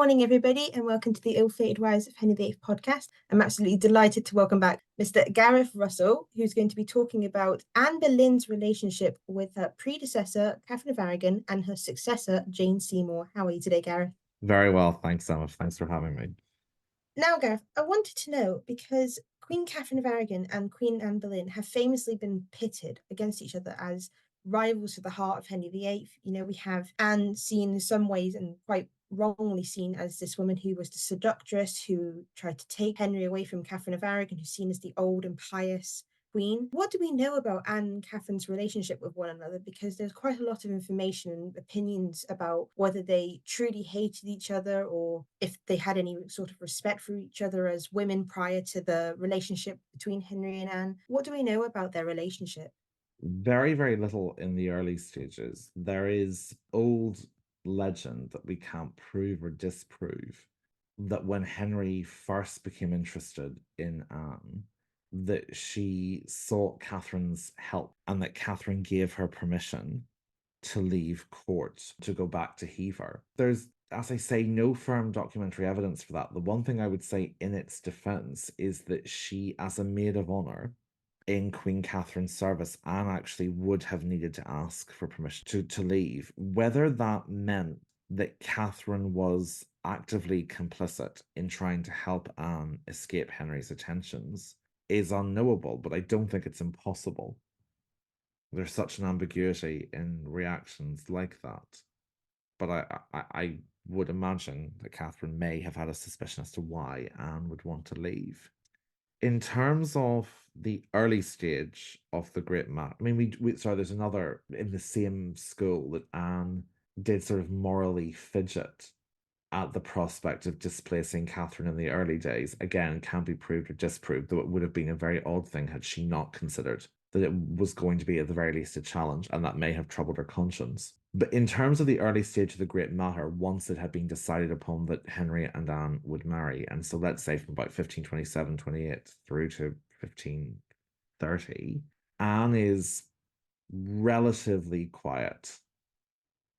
morning, everybody, and welcome to the Ill-Fated Wives of Henry VIII podcast. I'm absolutely delighted to welcome back Mr. Gareth Russell, who's going to be talking about Anne Boleyn's relationship with her predecessor, Catherine of Aragon, and her successor, Jane Seymour. How are you today, Gareth? Very well, thanks, Emma. Thanks for having me. Now, Gareth, I wanted to know, because Queen Catherine of Aragon and Queen Anne Boleyn have famously been pitted against each other as rivals to the heart of Henry VIII. You know, we have Anne seen in some ways and quite wrongly seen as this woman who was the seductress who tried to take Henry away from Catherine of Aragon, who's seen as the old and pious queen. What do we know about Anne and Catherine's relationship with one another? Because there's quite a lot of information and opinions about whether they truly hated each other or if they had any sort of respect for each other as women prior to the relationship between Henry and Anne. What do we know about their relationship? Very, very little in the early stages. There is old legend that we can't prove or disprove that when Henry first became interested in Anne, that she sought Catherine's help and that Catherine gave her permission to leave court to go back to Hever. There's, as I say, no firm documentary evidence for that. The one thing I would say in its defense is that she, as a maid of honor in Queen Catherine's service, Anne actually would have needed to ask for permission to leave. Whether that meant that Catherine was actively complicit in trying to help Anne escape Henry's attentions is unknowable, but I don't think it's impossible. There's such an ambiguity in reactions like that. But I would imagine that Catherine may have had a suspicion as to why Anne would want to leave. In terms of the early stage of the Great Matter, I mean, there's another in the same school that Anne did sort of morally fidget at the prospect of displacing Catherine in the early days. Again, can't be proved or disproved, though it would have been a very odd thing had she not considered that it was going to be at the very least a challenge, and that may have troubled her conscience. But in terms of the early stage of the Great Matter, once it had been decided upon that Henry and Anne would marry, and so let's say from about 1527-28 through to 1530, Anne is relatively quiet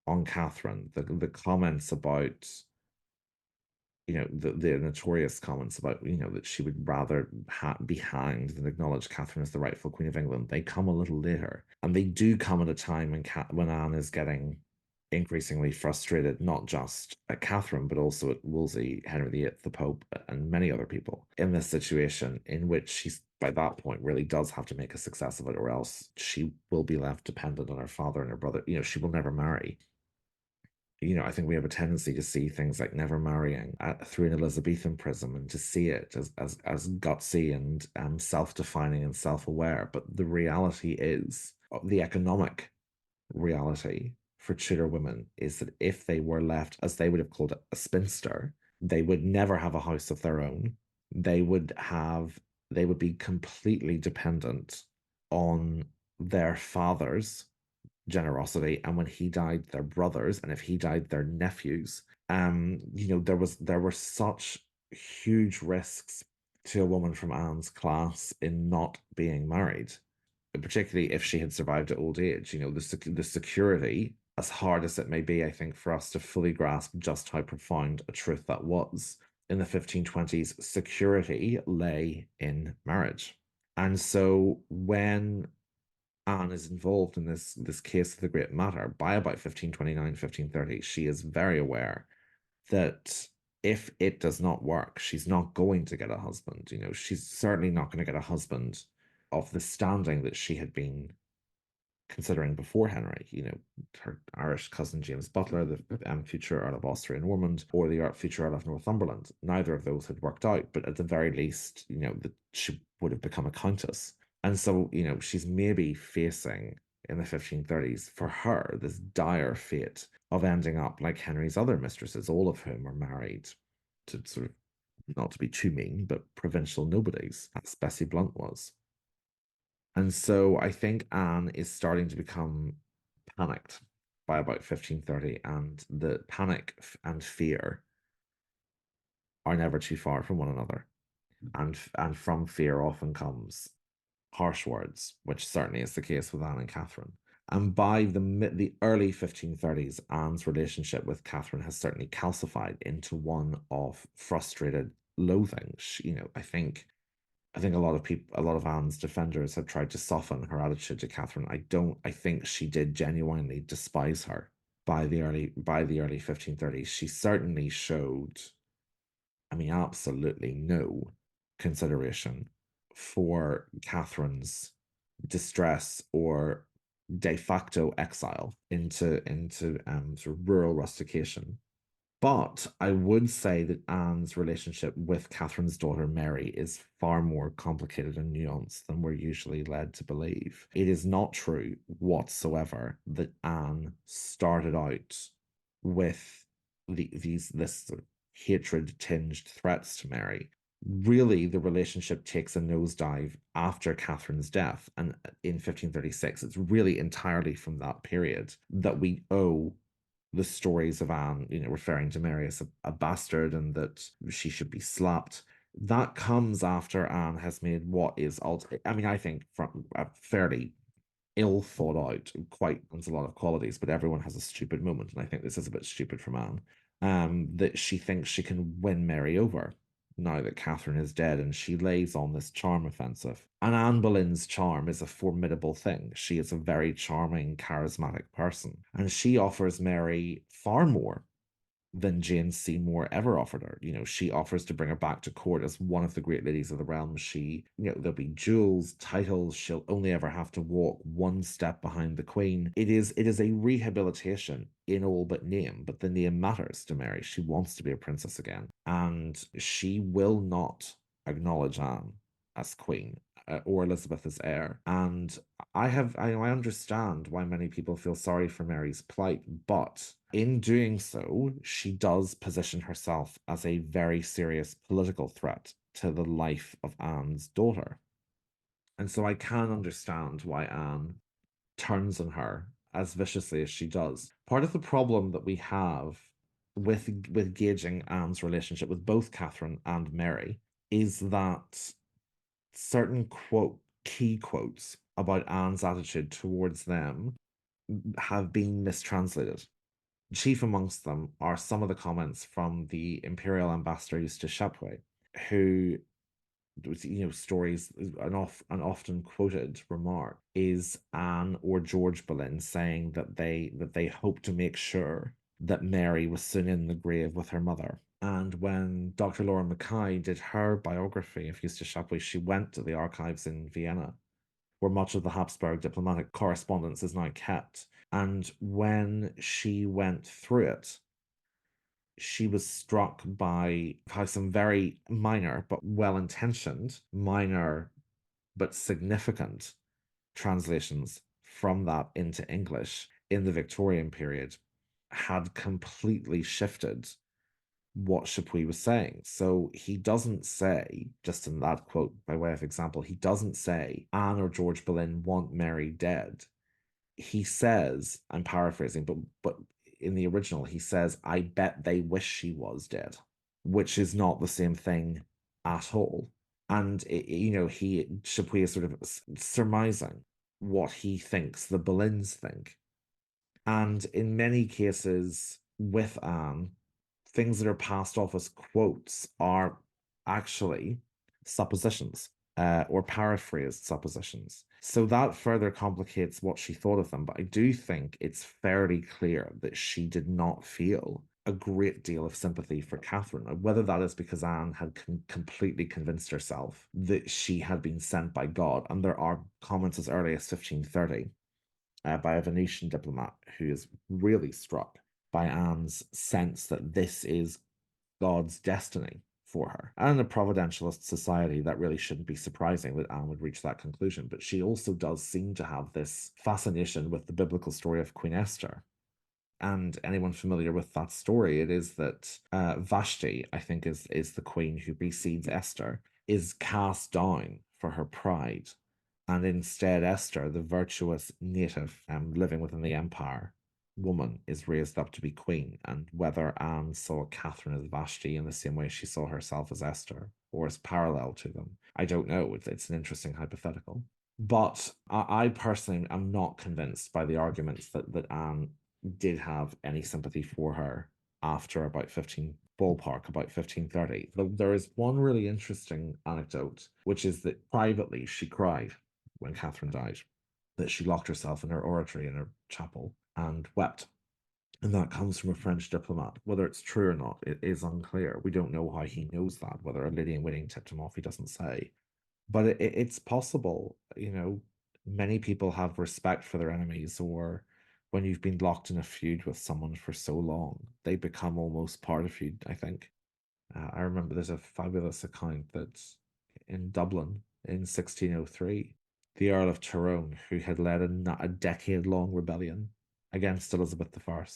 on Catherine. The comments about, the notorious comments about, that she would rather be hanged than acknowledge Catherine as the rightful Queen of England, they come a little later. And they do come at a time when Anne is getting increasingly frustrated, not just at Catherine, but also at Wolsey, Henry VIII, the Pope, and many other people in this situation in which she's, by that point, really does have to make a success of it, or else she will be left dependent on her father and her brother. She will never marry. I think we have a tendency to see things like never marrying through an Elizabethan prism and to see it as gutsy and self-defining and self-aware. But the reality is, the economic reality for Tudor women is that if they were left, as they would have called it, a spinster, they would never have a house of their own. They would be completely dependent on their father's generosity, and when he died, their brothers, and if he died, their nephews. There were such huge risks to a woman from Anne's class in not being married, particularly if she had survived at old age. The security, as hard as it may be, I think, for us to fully grasp just how profound a truth that was. In the 1520s, security lay in marriage. And so when Anne is involved in this case of the Great Matter, by about 1529, 1530, she is very aware that if it does not work, she's not going to get a husband. She's certainly not going to get a husband of the standing that she had been considering before Henry. Her Irish cousin James Butler, the future Earl of Austria and Ormond, or the future Earl of Northumberland. Neither of those had worked out, but at the very least, that she would have become a countess. And so, she's maybe facing in the 1530s, for her, this dire fate of ending up like Henry's other mistresses, all of whom are married to sort of, not to be too mean, but provincial nobodies, as Bessie Blunt was. And so I think Anne is starting to become panicked by about 1530, and the panic and fear are never too far from one another. And from fear often comes harsh words, which certainly is the case with Anne and Catherine. And by the early 1530s, Anne's relationship with Catherine has certainly calcified into one of frustrated loathing. I think a lot of people, a lot of Anne's defenders have tried to soften her attitude to Catherine. I think she did genuinely despise her by the early 1530s. She certainly showed, I mean, absolutely no consideration for Catherine's distress or de facto exile into sort of rural rustication. But I would say that Anne's relationship with Catherine's daughter Mary is far more complicated and nuanced than we're usually led to believe. It is not true whatsoever that Anne started out with this sort of hatred tinged threats to Mary. Really, the relationship takes a nosedive after Catherine's death, and in 1536, it's really entirely from that period that we owe the stories of Anne, referring to Mary as a bastard and that she should be slapped. That comes after Anne has made what is, I mean, I think from a fairly ill thought out, quite has a lot of qualities, but everyone has a stupid moment, and I think this is a bit stupid from Anne. That she thinks she can win Mary over now that Catherine is dead, and she lays on this charm offensive. And Anne Boleyn's charm is a formidable thing. She is a very charming, charismatic person, and she offers Mary far more than Jane Seymour ever offered her. She offers to bring her back to court as one of the great ladies of the realm. There'll be jewels, titles. She'll only ever have to walk one step behind the Queen. It is a rehabilitation in all but name, but the name matters to Mary. She wants to be a princess again, and she will not acknowledge Anne as Queen. Or Elizabeth as heir. And I understand why many people feel sorry for Mary's plight, but in doing so, she does position herself as a very serious political threat to the life of Anne's daughter. And so I can understand why Anne turns on her as viciously as she does. Part of the problem that we have with gauging Anne's relationship with both Catherine and Mary is that certain key quotes about Anne's attitude towards them have been mistranslated. Chief amongst them are some of the comments from the imperial ambassador Eustace Chapuis, who, stories, an often quoted remark is Anne or George Boleyn saying that they hope to make sure that Mary was soon in the grave with her mother. And when Dr. Laura Mackay did her biography of Eustace Chapuis, she went to the archives in Vienna, where much of the Habsburg diplomatic correspondence is now kept. And when she went through it, she was struck by how some very minor but well-intentioned, minor but significant translations from that into English in the Victorian period had completely shifted what Chapuis was saying. So he doesn't say, just in that quote by way of example, he doesn't say Anne or George Boleyn want Mary dead. He says, I'm paraphrasing, but in the original, he says, I bet they wish she was dead, which is not the same thing at all. And Chapuis is sort of surmising what he thinks the Boleyns think. And in many cases with Anne, things that are passed off as quotes are actually suppositions, or paraphrased suppositions. So that further complicates what she thought of them. But I do think it's fairly clear that she did not feel a great deal of sympathy for Catherine, whether that is because Anne had completely convinced herself that she had been sent by God. And there are comments as early as 1530 by a Venetian diplomat who is really struck by Anne's sense that this is God's destiny for her. And in a providentialist society, that really shouldn't be surprising that Anne would reach that conclusion. But she also does seem to have this fascination with the biblical story of Queen Esther. And anyone familiar with that story, it is that Vashti, I think, is the queen who precedes Esther, is cast down for her pride. And instead, Esther, the virtuous native living within the empire woman, is raised up to be queen. And whether Anne saw Catherine as Vashti in the same way she saw herself as Esther, or as parallel to them, I don't know. It's an interesting hypothetical. But I personally am not convinced by the arguments that Anne did have any sympathy for her after about 15, ballpark, about 1530. There is one really interesting anecdote, which is that privately she cried when Catherine died, that she locked herself in her oratory in her chapel and wept. And that comes from a French diplomat. Whether it's true or not, it is unclear. We don't know how he knows that. Whether a Lady in Waiting tipped him off, he doesn't say. But it's possible, many people have respect for their enemies, or when you've been locked in a feud with someone for so long, they become almost part of you, I think. I remember there's a fabulous account that in Dublin in 1603, the Earl of Tyrone, who had led a decade-long rebellion against Elizabeth I,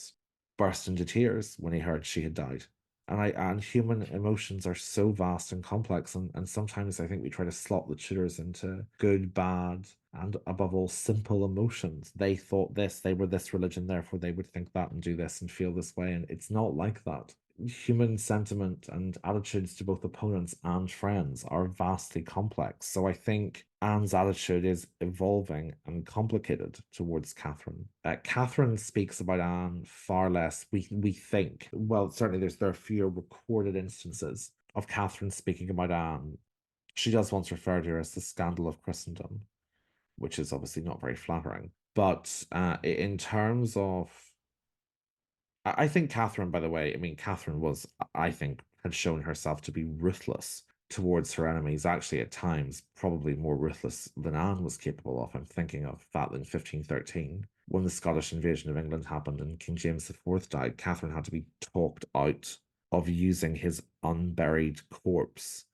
burst into tears when he heard she had died. And human emotions are so vast and complex, and sometimes I think we try to slot the Tudors into good, bad, and above all, simple emotions. They thought this, they were this religion, therefore they would think that and do this and feel this way, and it's not like that. Human sentiment and attitudes to both opponents and friends are vastly complex. So I think Anne's attitude is evolving and complicated towards Catherine. Catherine speaks about Anne far less. We think. Well, certainly there are fewer recorded instances of Catherine speaking about Anne. She does once refer to her as the scandal of Christendom, which is obviously not very flattering. But in terms of I think Catherine, by the way, I mean, Catherine was, I think, had shown herself to be ruthless towards her enemies, actually, at times, probably more ruthless than Anne was capable of. I'm thinking of that in 1513, when the Scottish invasion of England happened and King James IV died. Catherine had to be talked out of using his unburied corpse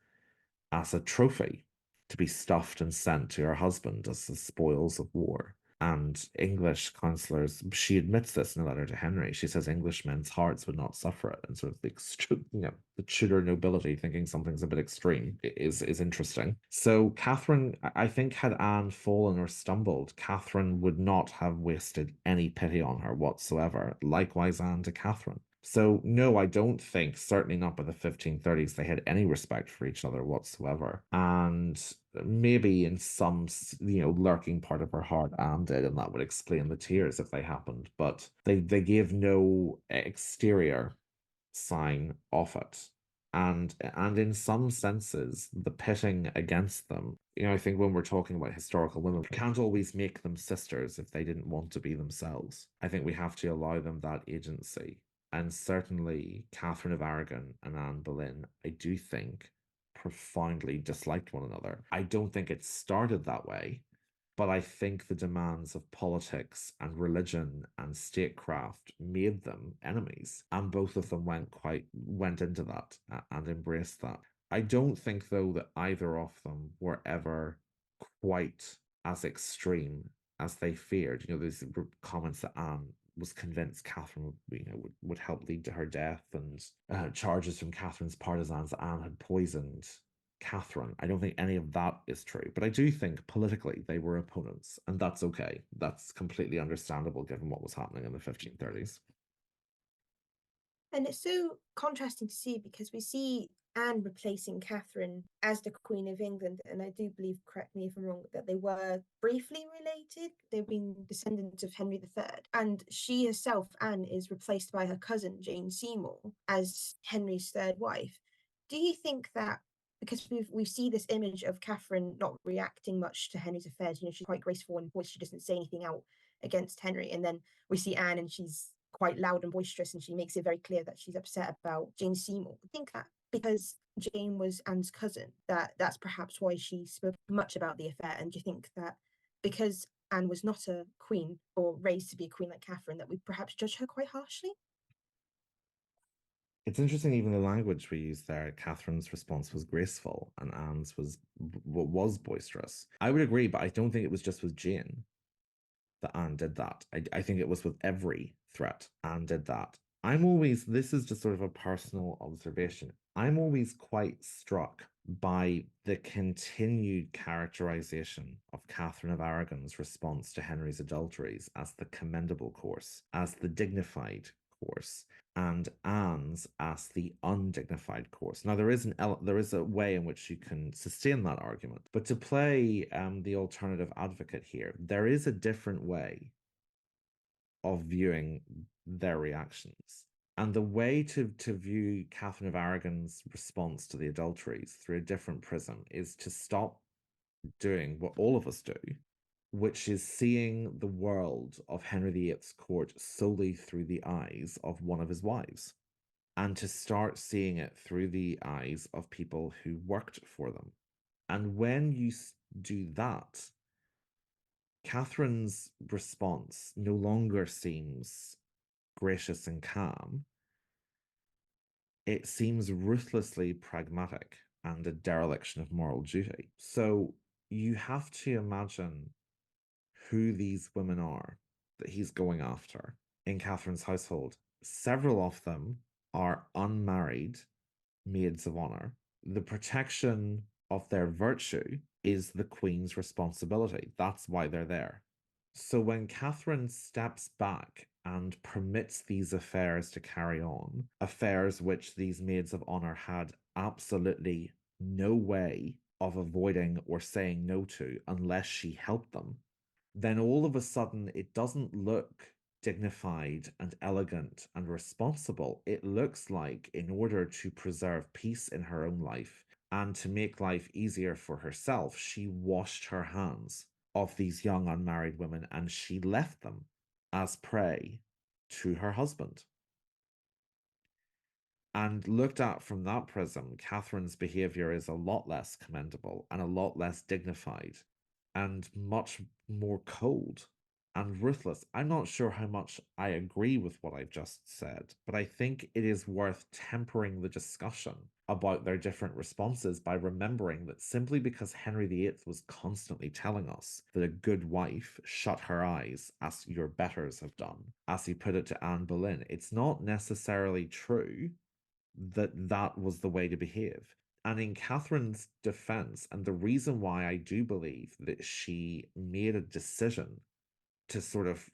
as a trophy to be stuffed and sent to her husband as the spoils of war. And English councillors, she admits this in a letter to Henry. She says English men's hearts would not suffer it, and sort of the Tudor nobility thinking something's a bit extreme is interesting. So Catherine, I think, had Anne fallen or stumbled, Catherine would not have wasted any pity on her whatsoever. Likewise, Anne to Catherine. So, no, I don't think, certainly not by the 1530s, they had any respect for each other whatsoever. And maybe in some, lurking part of her heart, Anne did, and that would explain the tears if they happened. But they gave no exterior sign of it. And in some senses, the pitting against them, I think when we're talking about historical women, we can't always make them sisters if they didn't want to be themselves. I think we have to allow them that agency. And certainly Catherine of Aragon and Anne Boleyn, I do think, profoundly disliked one another. I don't think it started that way, but I think the demands of politics and religion and statecraft made them enemies. And both of them went into that and embraced that. I don't think, though, that either of them were ever quite as extreme as they feared. There's comments that Anne was convinced Catherine would help lead to her death, and charges from Catherine's partisans that Anne had poisoned Catherine. I don't think any of that is true, but I do think politically they were opponents, and that's okay. That's completely understandable given what was happening in the 1530s. And it's so contrasting to see because we see Anne replacing Catherine as the Queen of England. And I do believe, correct me if I'm wrong, that they were briefly related. They've been descendants of Henry III. And she herself, Anne, is replaced by her cousin, Jane Seymour, as Henry's third wife. Do you think that because we see this image of Catherine not reacting much to Henry's affairs, she's quite graceful and voice, she doesn't say anything out against Henry. And then we see Anne and she's quite loud and boisterous, and she makes it very clear that she's upset about Jane Seymour. I think that because Jane was Anne's cousin, that's perhaps why she spoke much about the affair. And do you think that because Anne was not a queen or raised to be a queen like Catherine, that we perhaps judge her quite harshly? It's interesting, even the language we use there. Catherine's response was graceful, and Anne's was boisterous. I would agree, but I don't think it was just with Jane that Anne did that. I think it was with every threat Anne did that. This is just sort of a personal observation. I'm always quite struck by the continued characterization of Catherine of Aragon's response to Henry's adulteries as the commendable course, as the dignified course, and Anne's as the undignified course. Now, there is a way in which you can sustain that argument, but to play the alternative advocate here, there is a different way of viewing their reactions. And the way to view Catherine of Aragon's response to the adulteries through a different prism is to stop doing what all of us do, which is seeing the world of Henry VIII's court solely through the eyes of one of his wives, and to start seeing it through the eyes of people who worked for them. And when you do that, Catherine's response no longer seems gracious and calm. It seems ruthlessly pragmatic and a dereliction of moral duty. So you have to imagine who these women are that he's going after in Catherine's household. Several of them are unmarried maids of honor. The protection of their virtue is the Queen's responsibility. That's why they're there. So when Catherine steps back and permits these affairs to carry on, affairs which these maids of honor had absolutely no way of avoiding or saying no to unless she helped them, then all of a sudden it doesn't look dignified and elegant and responsible. It looks like, in order to preserve peace in her own life and to make life easier for herself, she washed her hands of these young unmarried women and she left them as prey to her husband. And looked at from that prism, Catherine's behavior is a lot less commendable and a lot less dignified and much more cold and ruthless. I'm not sure how much I agree with what I've just said, but I think it is worth tempering the discussion about their different responses by remembering that simply because Henry VIII was constantly telling us that a good wife shut her eyes, as your betters have done, as he put it to Anne Boleyn, it's not necessarily true that that was the way to behave. And in Catherine's defense, and the reason why I do believe that she made a decision to sort of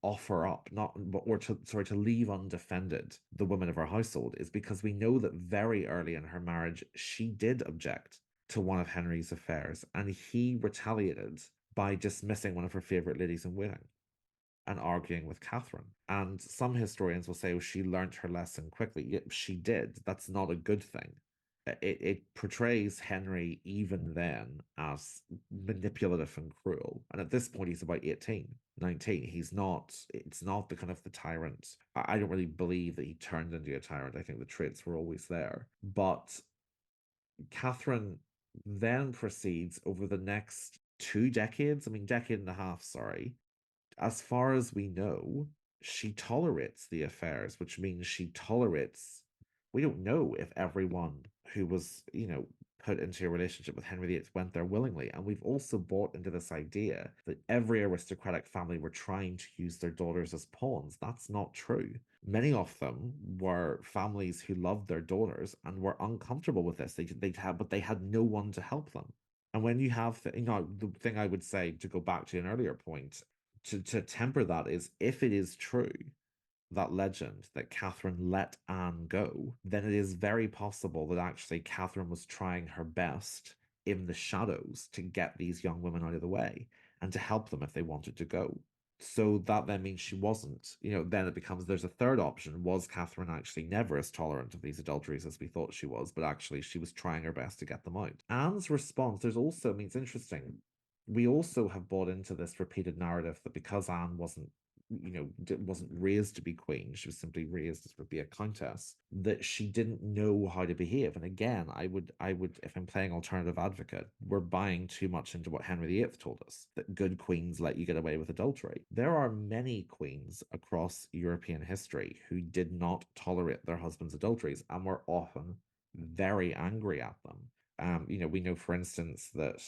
offer up, not or to sorry to leave undefended the women of her household, is because we know that very early in her marriage she did object to one of Henry's affairs, and he retaliated by dismissing one of her favorite ladies in waiting and arguing with Catherine. And some historians will say, oh, she learnt her lesson quickly. Yet she did. That's not a good thing. It portrays Henry even then as manipulative and cruel. And at this point, he's about 18, 19. He's not, it's not the kind of the tyrant. I don't really believe that he turned into a tyrant. I think the traits were always there. But Catherine then proceeds over the next 2 decades, I mean, decade and a half, sorry, as far as we know, she tolerates the affairs, which means she tolerates. We don't know if everyone who was, put into a relationship with Henry VIII went there willingly. And we've also bought into this idea that every aristocratic family were trying to use their daughters as pawns. That's not true. Many of them were families who loved their daughters and were uncomfortable with this. But they had no one to help them. And when you have, the thing I would say to go back to an earlier point, to temper that is, if it is true, that legend that Catherine let Anne go, then it is very possible that actually Catherine was trying her best in the shadows to get these young women out of the way and to help them if they wanted to go. So that then means she wasn't, then it becomes there's a third option. Was Catherine actually never as tolerant of these adulteries as we thought she was, but actually she was trying her best to get them out? Anne's response, there's also, I mean, it's interesting. We also have bought into this repeated narrative that because Anne wasn't raised to be queen, she was simply raised to be a countess, that she didn't know how to behave. And again, I would, if I'm playing alternative advocate, we're buying too much into what Henry VIII told us, that good queens let you get away with adultery. There are many queens across European history who did not tolerate their husbands' adulteries and were often very angry at them. We know, for instance, that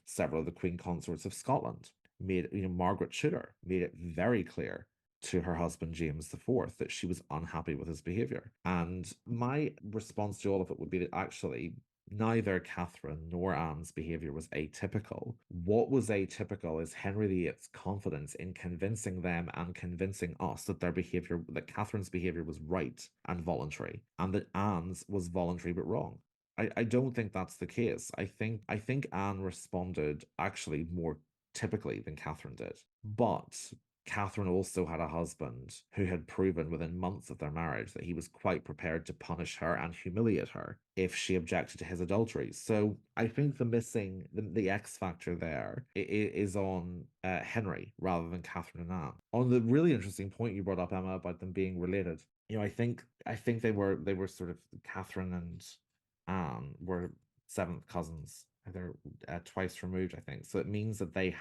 several of the queen consorts of Scotland made, Margaret Tudor made it very clear to her husband James IV that she was unhappy with his behavior. And my response to all of it would be that actually neither Catherine nor Anne's behavior was atypical. What was atypical is Henry VIII's confidence in convincing them and convincing us that that Catherine's behavior was right and voluntary, and that Anne's was voluntary but wrong. I don't think that's the case. I think Anne responded actually more typically than Catherine did. But Catherine also had a husband who had proven within months of their marriage that he was quite prepared to punish her and humiliate her if she objected to his adultery. So I think the X factor there is on Henry rather than Catherine and Anne. On the really interesting point you brought up, Emma, about them being related, I think they were sort of Catherine and Anne were seventh cousins. They're twice removed, I think. So it means that they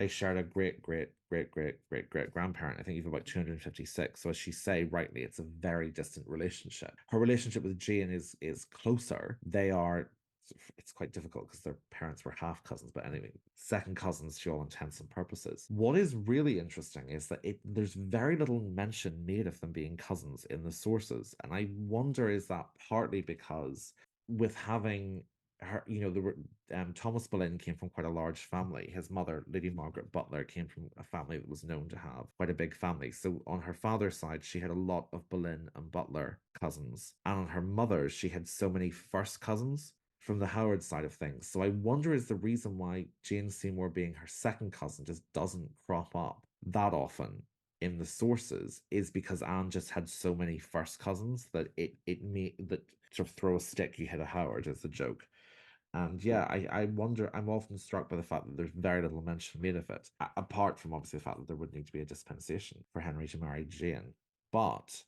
shared a great, great, great, great, great, great grandparent. I think even about 256. So as she say rightly, it's a very distant relationship. Her relationship with Jane is closer. It's quite difficult because their parents were half cousins, but anyway, second cousins to all intents and purposes. What is really interesting is that there's very little mention made of them being cousins in the sources, and I wonder, is that partly because with having her, there were Thomas Boleyn came from quite a large family. His mother, Lady Margaret Butler, came from a family that was known to have quite a big family. So on her father's side, she had a lot of Boleyn and Butler cousins, and on her mother's, she had so many first cousins from the Howard side of things. So I wonder, is the reason why Jane Seymour being her second cousin just doesn't crop up that often in the sources is because Anne just had so many first cousins that it made that sort of throw a stick, you hit a Howard is the joke. And yeah, I wonder, I'm often struck by the fact that there's very little mention made of it, apart from obviously the fact that there would need to be a dispensation for Henry to marry Jane. But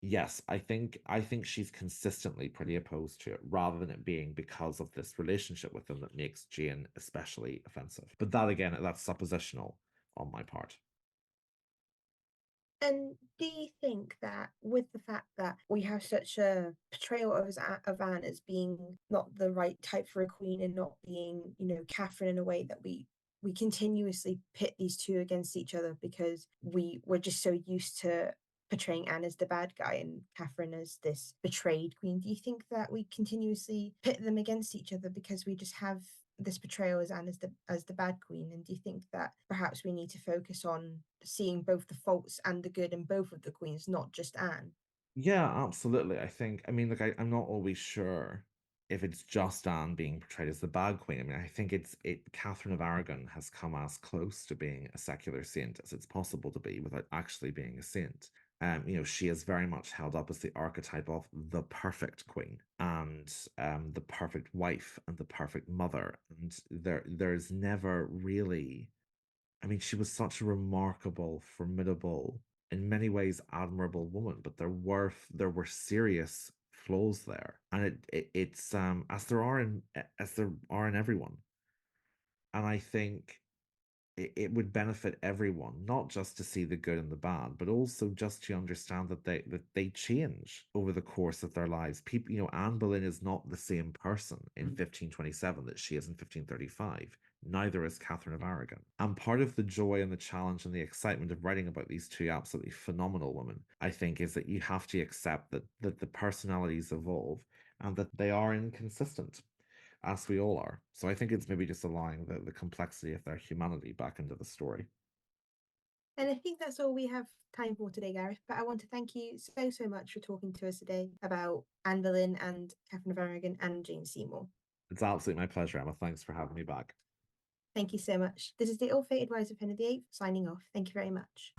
yes, I think she's consistently pretty opposed to it, rather than it being because of this relationship with them that makes Jane especially offensive. But that again, that's suppositional on my part. And do you think that with the fact that we have such a portrayal of Anne as being not the right type for a queen and not being, Catherine in a way that we continuously pit these two against each other because we're just so used to portraying Anne as the bad guy and Catherine as this betrayed queen. Do you think that we continuously pit them against each other because we just have this portrayal as Anne as the bad queen? And do you think that perhaps we need to focus on seeing both the faults and the good in both of the queens, not just Anne? Yeah, absolutely. I mean, like, I'm not always sure if it's just Anne being portrayed as the bad queen. I mean, I think Catherine of Aragon has come as close to being a secular saint as it's possible to be without actually being a saint. She is very much held up as the archetype of the perfect queen and the perfect wife and the perfect mother. And there's never really, I mean, she was such a remarkable, formidable, in many ways admirable woman, but there were serious flaws there, and it's as there are in everyone, and I think it would benefit everyone not just to see the good and the bad, but also just to understand that they change over the course of their lives. People, Anne Boleyn is not the same person in 1527 that she is in 1535. Neither is Catherine of Aragon. And part of the joy and the challenge and the excitement of writing about these two absolutely phenomenal women, I think, is that you have to accept that the personalities evolve and that they are inconsistent, as we all are. So I think it's maybe just allowing the complexity of their humanity back into the story. And I think that's all we have time for today, Gareth. But I want to thank you so, so much for talking to us today about Anne Boleyn and Catherine of Aragon and Jane Seymour. It's absolutely my pleasure, Emma. Thanks for having me back. Thank you so much. This is the ill-fated rise of Henry VIII signing off. Thank you very much.